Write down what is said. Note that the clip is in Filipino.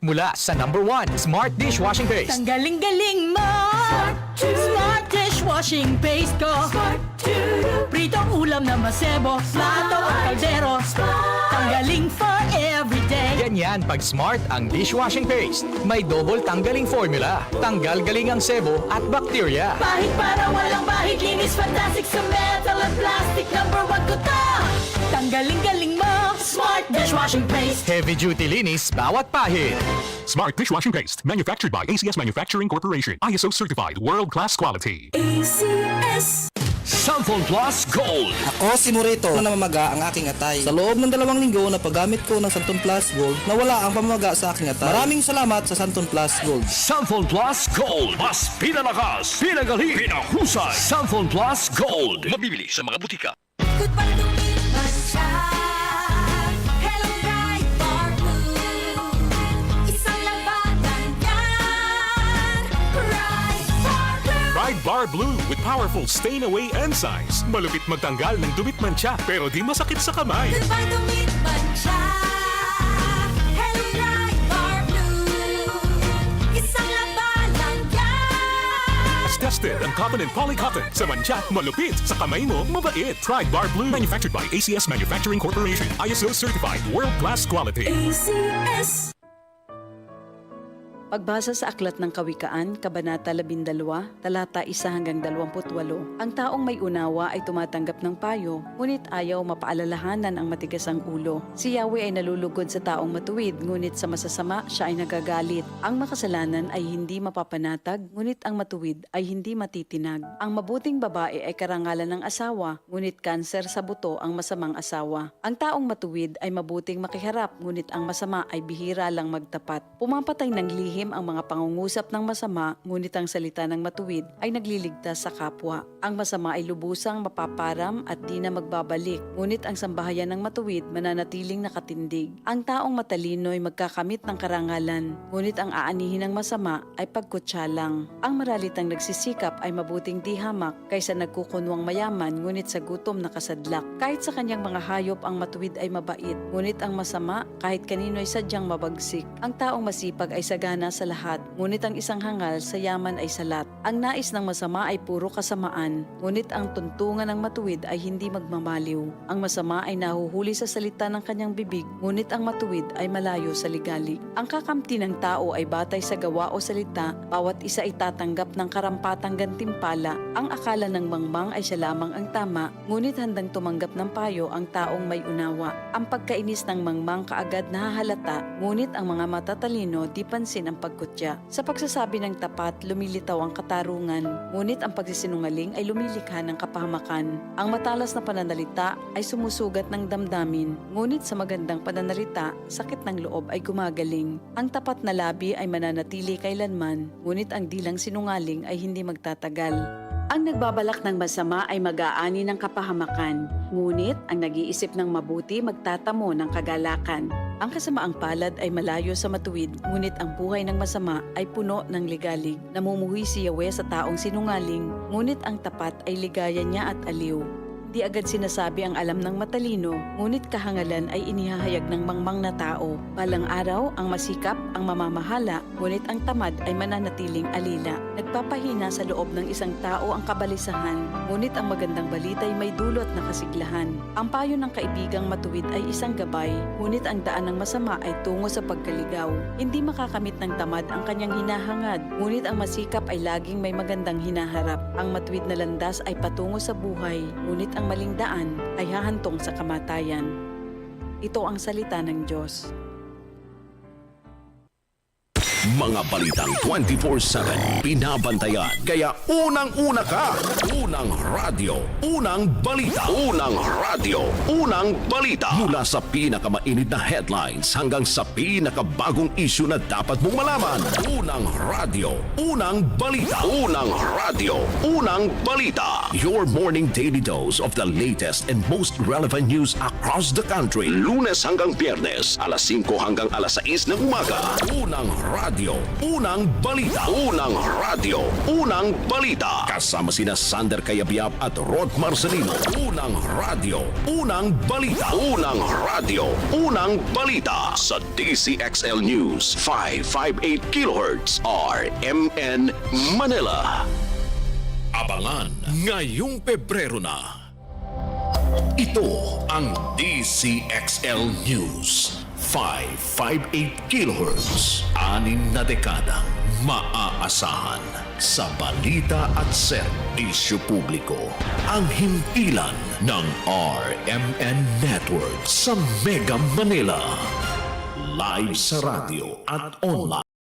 Mula sa #1 Smart Dishwashing Paste. Ang galing-galing mo! Smart dishwashing paste ko. Pritong ulam na masebo, plato at kaldero. Tanggaling for everyday. Ganyan pag Smart ang dishwashing paste. May double tanggaling formula. Tanggal galing ang sebo at bakterya. Bahid para walang bahid, linis fantastic sa metal at plastic. #1 ko to! Tanggaling-galing mo! Smart dishwashing paste. Heavy duty linis bawat pahid. Smart Dishwashing Paste, manufactured by ACS Manufacturing Corporation. ISO certified, world-class quality. ACS. Samphon Plus Gold. Ako si Morito na namamaga ang aking atay. Sa loob ng 2 linggo na paggamit ko ng Santon Plus Gold, nawala ang pamamaga sa aking atay. Maraming salamat sa Santon Plus Gold. Samphon Plus Gold. Mas pinalakas, pinagaling, pinahusay. Samphon Plus Gold. Mabibili sa mga butika. Goodbye to me, Hello, bright bar blue. Isang labanan yan. Bright bar blue. Pride Bar Blue with powerful stain-away enzymes. Malupit magtanggal ng dumit mancha pero di masakit sa kamay. Goodbye to me, Hello, bright bar blue. Isang labanan yan. As tested ang cotton and polycotton. Sa mancha, malupit. Sa kamay mo, mabait. Pride Bar Blue, manufactured by ACS Manufacturing Corporation. ISO certified, world-class quality. ACS. Pagbasa sa Aklat ng Kawikaan, Kabanata 12, talata 1 hanggang 28, ang taong may unawa ay tumatanggap ng payo, ngunit ayaw mapaalalahanan ang matigas ang ulo. Si Yahweh ay nalulugod sa taong matuwid, ngunit sa masasama siya ay nagagalit. Ang makasalanan ay hindi mapapanatag, ngunit ang matuwid ay hindi matitinag. Ang mabuting babae ay karangalan ng asawa, ngunit kanser sa buto ang masamang asawa. Ang taong matuwid ay mabuting makiharap, ngunit ang masama ay bihira lang magtapat. Pumapatay ng lihim ang mga pangungusap ng masama, ngunit ang salita ng matuwid ay nagliligtas sa kapwa. Ang masama ay lubusang mapaparam at di na magbabalik, ngunit ang sambahayan ng matuwid mananatiling nakatindig. Ang taong matalino ay magkakamit ng karangalan, ngunit ang aanihin ng masama ay pagkutsa lang. Ang maralitang nagsisikap ay mabuting di hamak kaysa nagkukunwang mayaman, ngunit sa gutom nakasadlak. Kahit sa kanyang mga hayop ang matuwid ay mabait, ngunit ang masama kahit kanino ay sadyang mabagsik. Ang taong masipag ay sagana sa lahat, ngunit ang isang hangal sa yaman ay salat. Ang nais ng masama ay puro kasamaan, ngunit ang tuntungan ng matuwid ay hindi magmamaliw. Ang masama ay nahuhuli sa salita ng kanyang bibig, ngunit ang matuwid ay malayo sa ligalig. Ang kakamti ng tao ay batay sa gawa o salita, bawat isa ay tatanggap ng karampatang gantimpala. Ang akala ng mangmang ay siya lamang ang tama, ngunit handang tumanggap ng payo ang taong may unawa. Ang pagkainis ng mangmang kaagad nahahalata, ngunit ang mga matatalino di pansin ang pagkutya. Sa pagsasabi ng tapat, lumilitaw ang katarungan, ngunit ang pagsisinungaling ay lumilikha ng kapahamakan. Ang matalas na pananalita ay sumusugat ng damdamin, ngunit sa magandang pananalita, sakit ng loob ay gumagaling. Ang tapat na labi ay mananatili kailanman, ngunit ang dilang sinungaling ay hindi magtatagal. Ang nagbabalak ng masama ay mag-aani ng kapahamakan, ngunit ang nag-iisip ng mabuti magtatamo ng kagalakan. Ang kasamaang palad ay malayo sa matuwid, ngunit ang buhay ng masama ay puno ng ligalig. Namumuhi si Yahweh sa taong sinungaling, ngunit ang tapat ay ligaya niya at aliw. Di agad sinasabi ang alam ng matalino, ngunit kahangalan ay inihahayag ng mangmang na tao. Balang araw, ang masikap, ang mamamahala, ngunit ang tamad ay mananatiling alila. Nagpapahina sa loob ng isang tao ang kabalisahan, ngunit ang magandang balita ay may dulot na kasiglahan. Ang payo ng kaibigang matuwid ay isang gabay, ngunit ang daan ng masama ay tungo sa pagkaligaw. Hindi makakamit ng tamad ang kanyang hinahangad, ngunit ang masikap ay laging may magandang hinaharap. Ang matuwid na landas ay patungo sa buhay, ngunit ang maling daan ay hahantong sa kamatayan. Ito ang salita ng Diyos. Mga balitang 24/7 binabantayan. Kaya unang-una ka. Unang radyo, unang balita. Unang radyo, unang balita. Mula sa pinakamainit na headlines hanggang sa pinakabagong issue na dapat mong malaman. Unang radyo, unang balita. Unang radyo, unang balita. Your morning daily dose of the latest and most relevant news across the country. Lunes hanggang Biyernes, alas 5 hanggang alas 6 ng umaga. Unang radyo. radio, unang balita. Unang radio, unang balita. Kasama sina Sander Kayabyab at Rod Marcelino. Unang radio, unang balita. Unang radio, unang balita. Sa DCXL News, 558 kHz, RMN Manila. Abangan ngayong Pebrero na. Ito ang DCXL News. 558 kHz. 6 na dekadang maaasahan sa balita at serbisyo publiko. Ang himpilan ng RMN Network sa Mega Manila. Live sa radyo at online.